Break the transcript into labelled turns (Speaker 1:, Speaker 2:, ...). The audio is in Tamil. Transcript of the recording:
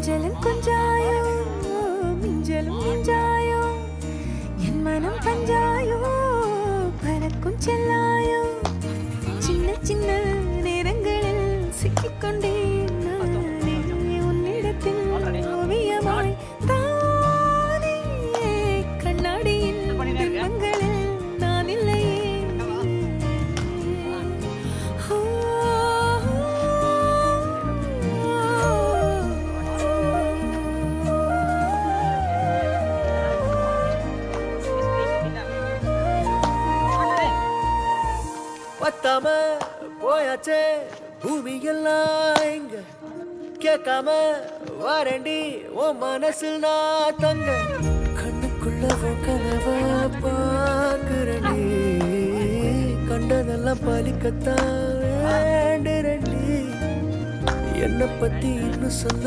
Speaker 1: கொஞ்சலும் கொஞ்சாயோ மிஞ்சலும் மிஞ்சாயோ என் மனம் பஞ்சாயோ பறக்கும் செல்லாயோ சின்ன சின்ன நேரங்களில் சிக்கிக்கொண்டேன் நானே உன்னிடத்தில் ஓவியமாய் தானே கண்ணாடியின் பிம்பங்களில் நான் இல்லையே
Speaker 2: பத்தாம போயாச்சே பூமி எல்லாம் இங்க கேட்காம வாரண்டி உன் மனசில் நான் தங்க கண்ணுக்குள்ள உன் கனவ பாக்குறடி கண்டதெல்லாம் பலிக்கத்தான் வேண்டுறடி என்னை பத்தி இன்னும் சொல்ல